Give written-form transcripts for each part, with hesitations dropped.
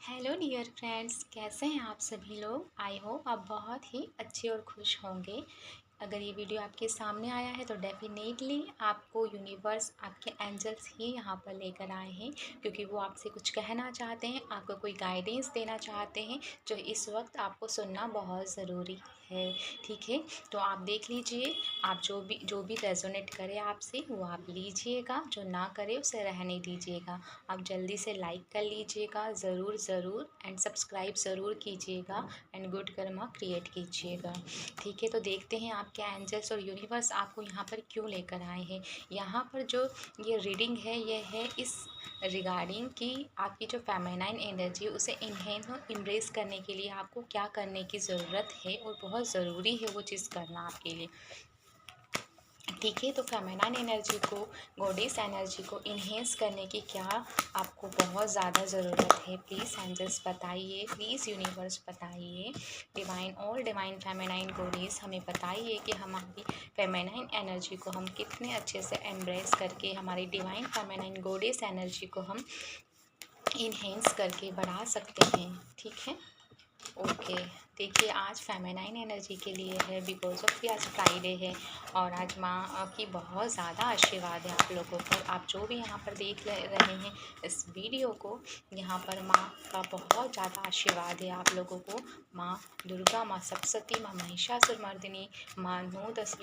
Hello dear friends, कैसे हैं आप सभी लोग। आई होप आप बहुत ही अच्छे और खुश होंगे। अगर ये वीडियो आपके सामने आया है तो डेफिनेटली आपको यूनिवर्स, आपके एंजल्स ही यहाँ पर लेकर आए हैं, क्योंकि वो आपसे कुछ कहना चाहते हैं, आपको कोई गाइडेंस देना चाहते हैं जो इस वक्त आपको सुनना बहुत ज़रूरी है। ठीक है, तो आप देख लीजिए। आप जो भी रेजोनेट करे आपसे वो आप लीजिएगा, जो ना करे उसे रहने दीजिएगा। आप जल्दी से लाइक कर लीजिएगा ज़रूर ज़रूर, एंड सब्सक्राइब ज़रूर कीजिएगा, एंड गुड कर्मा क्रिएट कीजिएगा। ठीक है, तो देखते हैं आपके एंजल्स और यूनिवर्स आपको यहाँ पर क्यों लेकर आए हैं। यहाँ पर जो ये रीडिंग है ये है इस रिगार्डिंग कि आपकी जो फेमिनाइन एनर्जी उसे इन्हेंस और इम्ब्रेस करने के लिए आपको क्या करने की ज़रूरत है, और बहुत ज़रूरी है वो चीज़ करना आपके लिए। ठीक है, तो फेमिनाइन एनर्जी को, गॉडेस एनर्जी को इन्हेंस करने की क्या आपको बहुत ज़्यादा ज़रूरत है। प्लीज़ एंजल्स बताइए, प्लीज़ यूनिवर्स बताइए, divine all divine feminine goddess हमें बताइए कि हमारी फेमिनाइन एनर्जी को हम कितने अच्छे से एम्ब्रेस करके हमारी डिवाइन फेमिनाइन गॉडेस एनर्जी को हम इन्हेंस करके बढ़ा सकते हैं। ठीक है, ओके। देखिए, आज फेमिनाइन एनर्जी के लिए है, बिकॉज ऑफ कि आज फ्राइडे है और आज माँ की बहुत ज़्यादा आशीर्वाद है आप लोगों पर। आप जो भी यहाँ पर देख रहे हैं इस वीडियो को, यहाँ पर माँ का बहुत ज़्यादा आशीर्वाद है आप लोगों को। माँ दुर्गा, माँ सप्तशती, माँ महिषासुरमर्दिनी, माँ 10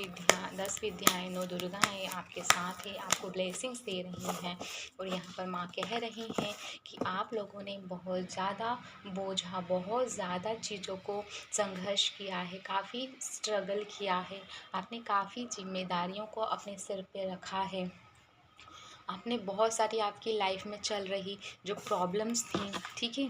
विद्याएँ 9 दुर्गाएँ आपके साथ है, आपको ब्लेसिंग्स दे रही हैं। और यहाँ पर माँ कह रही हैं कि आप लोगों ने बहुत ज़्यादा बोझा, बहुत ज़्यादा चीज़ों को संघर्ष किया है, काफ़ी स्ट्रगल किया है, आपने काफ़ी जिम्मेदारियों को अपने सिर पे रखा है। आपने बहुत सारी आपकी लाइफ में चल रही जो प्रॉब्लम्स थी, ठीक है,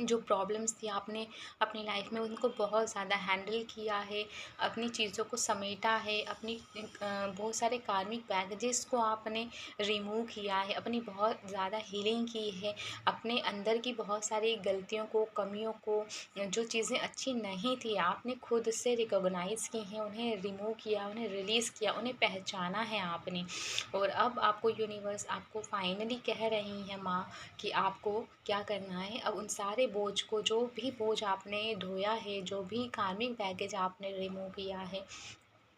जो प्रॉब्लम्स थी आपने अपनी लाइफ में उनको बहुत ज़्यादा हैंडल किया है, अपनी चीज़ों को समेटा है, अपनी बहुत सारे कार्मिक बैगेजेस को आपने रिमूव किया है, अपनी बहुत ज़्यादा हीलिंग की है, अपने अंदर की बहुत सारी गलतियों को, कमियों को, जो चीज़ें अच्छी नहीं थी आपने खुद से रिकॉग्नाइज़ की हैं, उन्हें रिमूव किया, उन्हें रिलीज़ किया, उन्हें पहचाना है आपने। और अब आपको यूनिवर्स आपको फाइनली कह रही है माँ कि आपको क्या करना है। अब उन सारे बोझ को, जो भी बोझ आपने ढोया है, जो भी कार्मिक बैगेज आपने रिमूव किया है,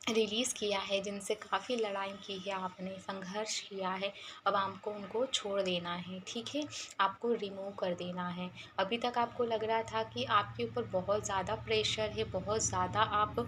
रिलीज़ किया है, जिनसे काफ़ी लड़ाई की है आपने, संघर्ष किया है, अब आपको उनको छोड़ देना है। ठीक है, आपको रिमूव कर देना है। अभी तक आपको लग रहा था कि आपके ऊपर बहुत ज़्यादा प्रेशर है, बहुत ज़्यादा आप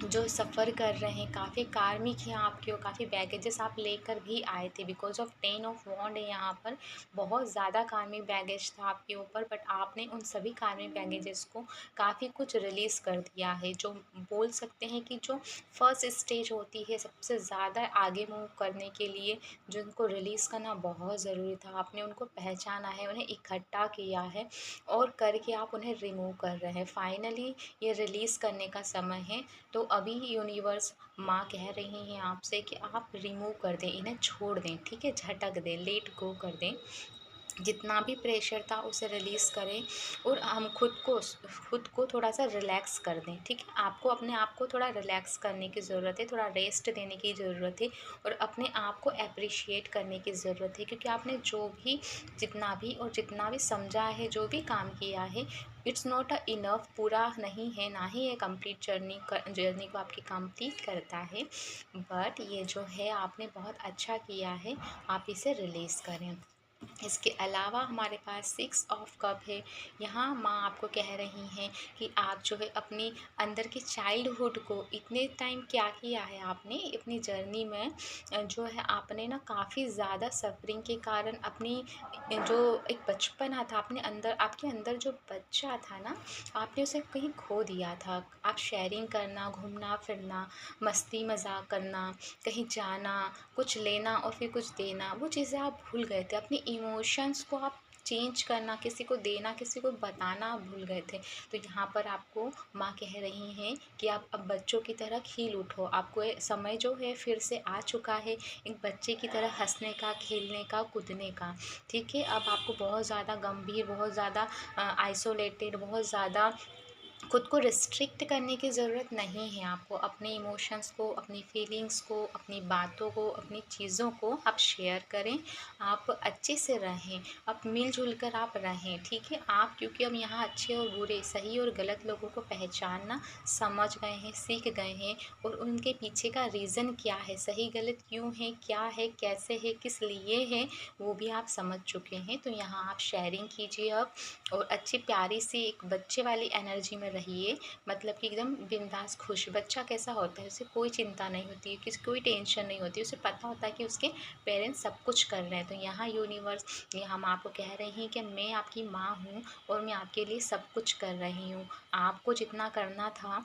जो सफ़र कर रहे हैं, काफ़ी कार्मिक है आपके, और काफ़ी बैगेजेस आप लेकर भी आए थे, बिकॉज ऑफ 10 ऑफ वॉन्ड है यहाँ पर। बहुत ज़्यादा कार्मिक बैगेज था आपके ऊपर, बट आपने उन सभी कार्मिक बैगेजेस को काफ़ी कुछ रिलीज़ कर दिया है। जो बोल सकते हैं कि जो फर्स्ट स्टेज होती है सबसे ज़्यादा आगे मूव करने के लिए, जो उनको रिलीज़ करना बहुत ज़रूरी था, आपने उनको पहचाना है, उन्हें इकट्ठा किया है, और करके आप उन्हें रिमूव कर रहे हैं। फाइनली ये रिलीज़ करने का समय है। तो अभी यूनिवर्स माँ कह रही हैं आपसे कि आप रिमूव कर दें, इन्हें छोड़ दें। ठीक है, झटक दें, लेट गो कर दें, जितना भी प्रेशर था उसे रिलीज़ करें, और हम खुद को थोड़ा सा रिलैक्स कर दें। ठीक है, आपको अपने आप को थोड़ा रिलैक्स करने की ज़रूरत है, थोड़ा रेस्ट देने की ज़रूरत है, और अपने आप को अप्रिशिएट करने की ज़रूरत है, क्योंकि आपने जितना भी समझा है, जो भी काम किया है, इट्स नॉट अ इनफ, पूरा नहीं है, ना ही ये कंप्लीट जर्नी को आपकी कंप्लीट करता है। बट ये जो है आपने बहुत अच्छा किया है, आप इसे रिलीज़ करें। इसके अलावा हमारे पास 6 ऑफ कप है। यहाँ माँ आपको कह रही हैं कि आप जो है अपनी अंदर की चाइल्डहुड को, इतने टाइम क्या किया है आपने अपनी जर्नी में, जो है आपने ना काफ़ी ज़्यादा सफरिंग के कारण अपनी जो एक बचपना था, अपने अंदर, आपके अंदर जो बच्चा था ना, आपने उसे कहीं खो दिया था। आप शेयरिंग करना, घूमना फिरना, मस्ती मजाक करना, कहीं जाना, कुछ लेना और फिर कुछ देना, वो चीज़ें आप भूल गए थे। अपने इमोशंस को आप चेंज करना, किसी को देना, किसी को बताना आप भूल गए थे। तो यहाँ पर आपको माँ कह रही हैं कि आप अब बच्चों की तरह खिल उठो। आपको ये समय जो है फिर से आ चुका है, एक बच्चे की तरह हंसने का, खेलने का, कूदने का। ठीक है, अब आपको बहुत ज़्यादा गंभीर, बहुत ज़्यादा आइसोलेटेड, बहुत ज़्यादा खुद को रिस्ट्रिक्ट करने की ज़रूरत नहीं है आपको। अपने इमोशंस को, अपनी फीलिंग्स को, अपनी बातों को, अपनी चीज़ों को आप शेयर करें। आप अच्छे से रहें, आप मिल-जुल कर आप रहें, ठीक है? आप क्योंकि अब यहाँ अच्छे और बुरे, सही और गलत लोगों को पहचानना समझ गए हैं, सीख गए हैं और उनके पीछे का रीज़न क्या है, सही-गलत क्यों है, क्या है, कैसे है, किस लिए है, वो भी आप समझ चुके हैं। तो यहाँ आप शेयरिंग कीजिए अब और अच्छी प्यारी सी एक बच्चे वाली एनर्जी में रहिए, मतलब कि एकदम बिंदास खुश। बच्चा कैसा होता है, उसे कोई चिंता नहीं होती है, किसी कोई टेंशन नहीं होती, उसे पता होता है कि उसके पेरेंट्स सब कुछ कर रहे हैं। तो यहाँ यूनिवर्स, ये हम आपको कह रहे हैं कि मैं आपकी माँ हूँ और मैं आपके लिए सब कुछ कर रही हूँ। आपको जितना करना था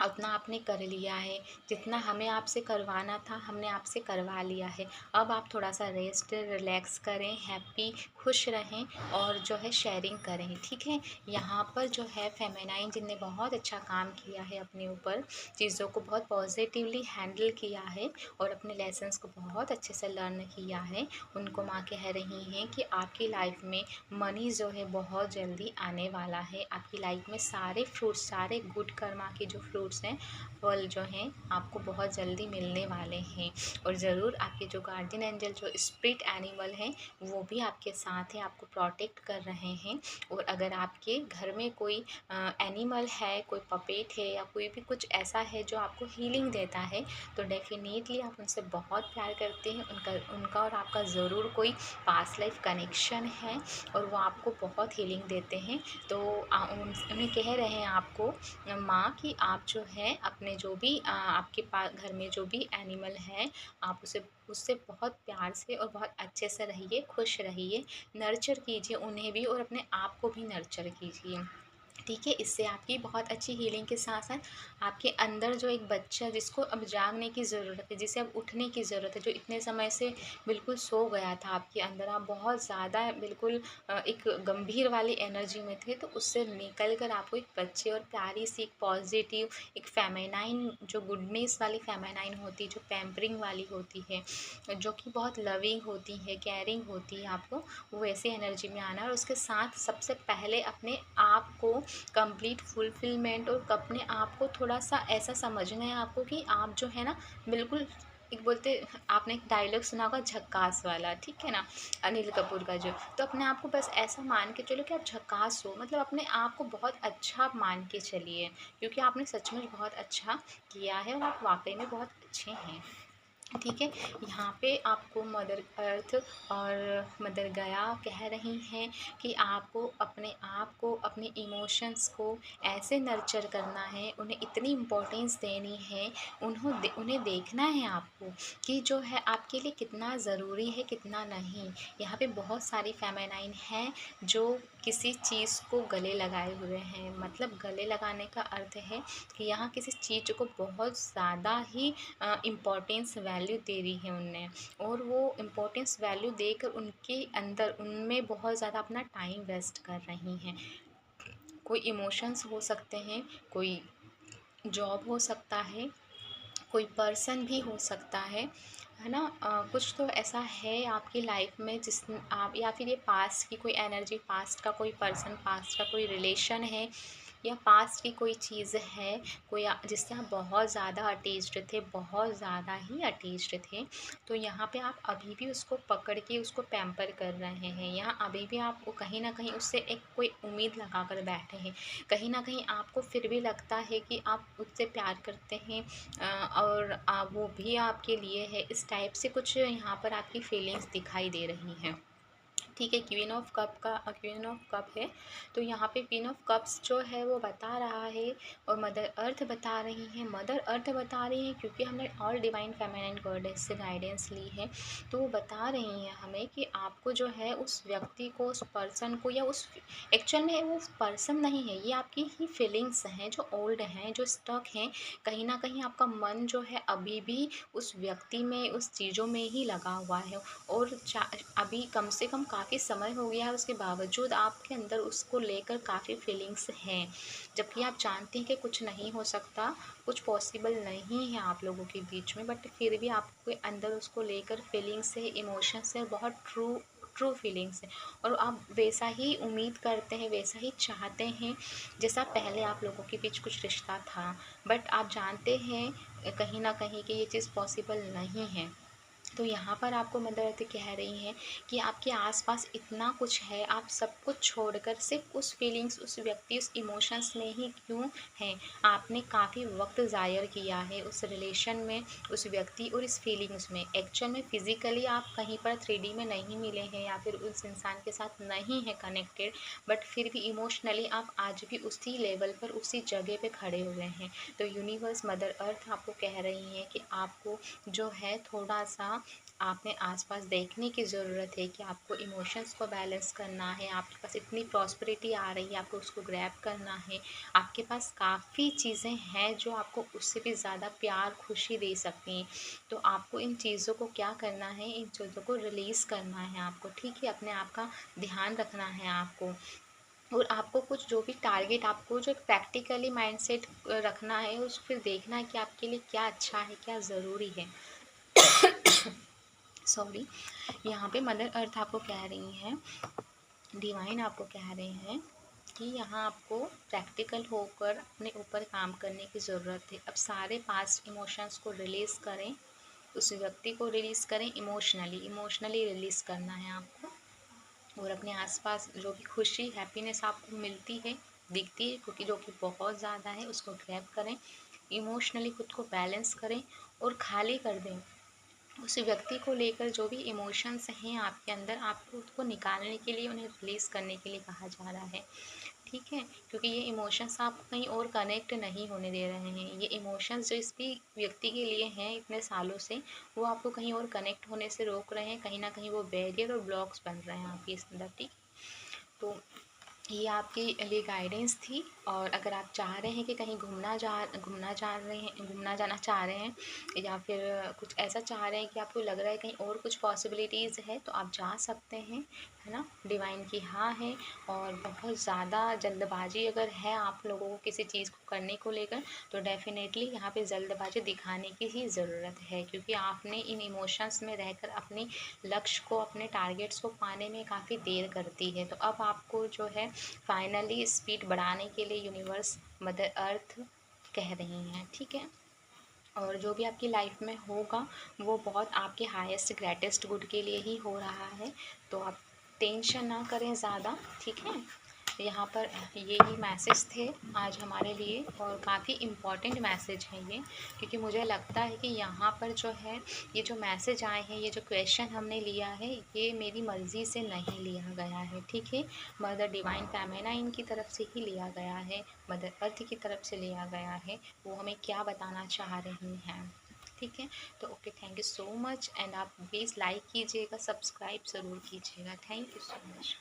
उतना आपने कर लिया है, जितना हमें आपसे करवाना था हमने आपसे करवा लिया है। अब आप थोड़ा सा रेस्ट रिलैक्स करें, हैप्पी खुश रहें और जो है शेयरिंग करें, ठीक है? यहाँ पर जो है फेमिनाइन जिनने बहुत अच्छा काम किया है अपने ऊपर, चीज़ों को बहुत पॉजिटिवली हैंडल किया है और अपने लेसन्स को बहुत अच्छे से लर्न किया है, उनको माँ कह रही हैं कि आपकी लाइफ में मनी जो है बहुत जल्दी आने वाला है। आपकी लाइफ में सारे फ्रूट्स, सारे गुड कर्मा के जो फ्रूट्स हैं, फल जो हैं आपको बहुत जल्दी मिलने वाले हैं। और ज़रूर आपके जो गार्डियन एंजल, जो स्पिरिट एनिमल हैं, वो भी आपके साथ हैं, आपको प्रोटेक्ट कर रहे हैं। और अगर आपके घर में कोई एनिमल है, कोई पपेट है या कोई भी कुछ ऐसा है जो आपको हीलिंग देता है, तो डेफ़िनेटली आप उनसे बहुत प्यार करते हैं। उनका उनका और आपका ज़रूर कोई पास्ट लाइफ कनेक्शन है और वो आपको बहुत हीलिंग देते हैं। तो उन्हें कह रहे हैं आपको माँ कि आप जो है अपने जो भी आपके पास घर में जो भी एनिमल है, आप उसे उससे बहुत प्यार से और बहुत अच्छे से रहिए, खुश रहिए, नर्चर कीजिए उन्हें भी और अपने आप को भी नर्चर कीजिए, ठीक है? इससे आपकी बहुत अच्छी हीलिंग के साथ-साथ आपके अंदर जो एक बच्चा जिसको अब जागने की ज़रूरत है, जिसे अब उठने की ज़रूरत है, जो इतने समय से बिल्कुल सो गया था आपके अंदर, आप बहुत ज़्यादा बिल्कुल एक गंभीर वाली एनर्जी में थे, तो उससे निकल कर आपको एक बच्चे और प्यारी-सी एक पॉज़िटिव, एक फेमिनाइन, जो गुडनेस वाली फेमिनाइन होती है, जो पैम्परिंग वाली होती है, जो कि बहुत लविंग होती है, केयरिंग होती है आपको, वो वैसी एनर्जी में आना है। और उसके साथ सबसे पहले अपने आप को कंप्लीट फुलफिलमेंट और अपने आप को थोड़ा-सा ऐसा समझना है आपको कि आप जो है ना बिल्कुल एक बोलते, आपने एक डायलॉग सुना होगा झक्कास वाला, ठीक है ना? अनिल कपूर का जो, तो अपने आप को बस ऐसा मान के चलो कि आप झक्कास हो, मतलब अपने आप को बहुत अच्छा मान के चलिए, क्योंकि आपने सचमुच बहुत अच्छा किया है और आप वाक़ई में बहुत अच्छे हैं। ठीक है? यहाँ पे आपको मदर अर्थ और मदर गया कह रही हैं कि आपको अपने आप को, अपने इमोशंस को ऐसे नर्चर करना है, उन्हें इतनी इम्पोर्टेंस देनी है, उन्हें देखना है आपको कि जो है आपके लिए कितना ज़रूरी है, कितना नहीं। यहाँ पे बहुत सारी फेमिनाइन हैं जो किसी चीज़ को गले लगाए हुए हैं, मतलब गले लगाने का अर्थ है कि यहाँ किसी चीज़ को बहुत ज़्यादा ही इम्पोर्टेंस वैल्यू दे रही है उनने, और वो इम्पोर्टेंस वैल्यू देकर उनके अंदर, उनमें बहुत ज़्यादा अपना टाइम वेस्ट कर रही हैं। कोई इमोशंस हो सकते हैं, कोई जॉब हो सकता है, कोई पर्सन भी हो सकता है ना? कुछ तो ऐसा है आपकी लाइफ में जिस आप, या फिर ये पास्ट की कोई एनर्जी, पास्ट का कोई पर्सन, पास्ट का कोई रिलेशन है या पास्ट की कोई चीज़ है, कोई जिससे आप बहुत ज़्यादा अटैच्ड थे, बहुत ज़्यादा ही अटैच्ड थे। तो यहाँ पे आप अभी भी उसको पकड़ के उसको पैम्पर कर रहे हैं, यहाँ अभी भी आपको कहीं ना कहीं उससे एक कोई उम्मीद लगा कर बैठे हैं। कहीं ना कहीं आपको फिर भी लगता है कि आप उससे प्यार करते हैं और वो भी आपके लिए है, इस टाइप से कुछ यहाँ पर आपकी फीलिंग्स दिखाई दे रही हैं, ठीक है? क्वीन ऑफ कप का क्वीन ऑफ कप है, तो यहाँ पे क्वीन ऑफ कप्स जो है वो बता रहा है और मदर अर्थ बता रही हैं। मदर अर्थ बता रही हैं क्योंकि हमने ऑल डिवाइन फेमिनिन गॉडेस से गाइडेंस ली है, तो वो बता रही हैं हमें कि आपको जो है उस व्यक्ति को, उस पर्सन को, या उस एक्चुअल में वो पर्सन नहीं है, ये आपकी ही फीलिंग्स हैं जो ओल्ड हैं, जो स्टक हैं। कहीं ना कहीं आपका मन जो है अभी भी उस व्यक्ति में, उस चीज़ों में ही लगा हुआ है और अभी कम से कम काफ़ी समय हो गया है, उसके बावजूद आपके अंदर उसको लेकर काफ़ी फीलिंग्स हैं, जबकि आप जानते हैं कि कुछ नहीं हो सकता, कुछ पॉसिबल नहीं है आप लोगों के बीच में, बट फिर भी आपके अंदर उसको लेकर फीलिंग्स है, इमोशंस है, बहुत ट्रू फीलिंग्स है, और आप वैसा ही उम्मीद करते हैं, वैसा ही चाहते हैं जैसा पहले आप लोगों के बीच कुछ रिश्ता था, बट आप जानते हैं कहीं ना कहीं कि ये चीज़ पॉसिबल नहीं है। तो यहाँ पर आपको मदर अर्थ कह रही हैं कि आपके आसपास इतना कुछ है, आप सब कुछ छोड़कर सिर्फ उस फीलिंग्स, उस व्यक्ति, उस इमोशंस में ही क्यों हैं। आपने काफ़ी वक्त ज़ायर किया है उस रिलेशन में, उस व्यक्ति और इस फीलिंग्स में। एक्चुअल में फ़िज़िकली आप कहीं पर 3D में नहीं मिले हैं या फिर उस इंसान के साथ नहीं हैं कनेक्टेड, बट फिर भी इमोशनली आप आज भी उसी लेवल पर, उसी जगह पे खड़े हुए हैं। तो यूनिवर्स, मदर अर्थ आपको कह रही हैं कि आपको जो है थोड़ा सा आपने आसपास देखने की ज़रूरत है कि आपको इमोशंस को बैलेंस करना है। आपके पास इतनी प्रॉस्पेरिटी आ रही है, आपको उसको ग्रैब करना है। आपके पास काफ़ी चीज़ें हैं जो आपको उससे भी ज़्यादा प्यार, खुशी दे सकती हैं। तो आपको इन चीज़ों को क्या करना है, इन चीज़ों को रिलीज़ करना है आपको, ठीक है। अपने आप का ध्यान रखना है आपको, और आपको कुछ जो भी टारगेट, आपको जो प्रैक्टिकली माइंडसेट रखना है, उसको फिर देखना है कि आपके लिए क्या अच्छा है, क्या ज़रूरी है। सॉरी। यहाँ पे मदर अर्थ आपको कह रही हैं, डिवाइन आपको कह रहे हैं कि यहाँ आपको प्रैक्टिकल होकर अपने ऊपर काम करने की ज़रूरत है। अब सारे पास्ट इमोशंस को रिलीज़ करें, उस व्यक्ति को रिलीज़ करें, इमोशनली रिलीज़ करना है आपको। और अपने आसपास जो भी खुशी, हैप्पीनेस आपको मिलती है, दिखती है, क्योंकि जो कि बहुत ज़्यादा है, उसको ग्रैब करें, इमोशनली खुद को बैलेंस करें और खाली कर दें। उस व्यक्ति को लेकर जो भी इमोशंस हैं आपके अंदर, आपको उसको निकालने के लिए, उन्हें रिलीज़ करने के लिए कहा जा रहा है, ठीक है। क्योंकि ये इमोशंस आपको कहीं और कनेक्ट नहीं होने दे रहे हैं। ये इमोशंस जो इस भी व्यक्ति के लिए हैं इतने सालों से, वो आपको कहीं और कनेक्ट होने से रोक रहे हैं। कहीं ना कहीं वो बैरियर और ब्लॉक्स बन रहे हैं आपके इस अंदर, ठीक है। तो ये आपके लिए गाइडेंस थी। और अगर आप चाह रहे हैं कि कहीं घूमना जाना चाह रहे हैं, या फिर कुछ ऐसा चाह रहे हैं कि आपको लग रहा है कहीं और कुछ पॉसिबिलिटीज़ है, तो आप जा सकते हैं, है ना। डिवाइन की हाँ है। और बहुत ज़्यादा जल्दबाजी अगर है आप लोगों को किसी चीज़ को करने को लेकर, तो डेफ़िनेटली यहाँ पे जल्दबाजी दिखाने की ही ज़रूरत है, क्योंकि आपने इन इमोशंस में रहकर अपने लक्ष्य को, अपने टारगेट्स को पाने में काफ़ी देर कर दी है। तो अब आपको जो है फाइनली स्पीड बढ़ाने के लिए यूनिवर्स, मदर अर्थ कह रही हैं, ठीक है। और जो भी आपकी लाइफ में होगा वो बहुत आपके हाईएस्ट ग्रेटेस्ट गुड के लिए ही हो रहा है। तो आप टेंशन ना करें ज़्यादा, ठीक है। यहाँ पर यही मैसेज थे आज हमारे लिए, और काफ़ी इम्पॉर्टेंट मैसेज है ये, क्योंकि मुझे लगता है कि यहाँ पर जो है ये जो मैसेज आए हैं, ये जो क्वेश्चन हमने लिया है, ये मेरी मर्ज़ी से नहीं लिया गया है, ठीक है। मदर डिवाइन फेमिनाइन की तरफ से ही लिया गया है, मदर अर्थ की तरफ से लिया गया है, वो हमें क्या बताना चाह रही हैं, ठीक है। तो okay, thank you so much. And आप प्लीज़ लाइक कीजिएगा, सब्सक्राइब ज़रूर कीजिएगा। Thank you so much.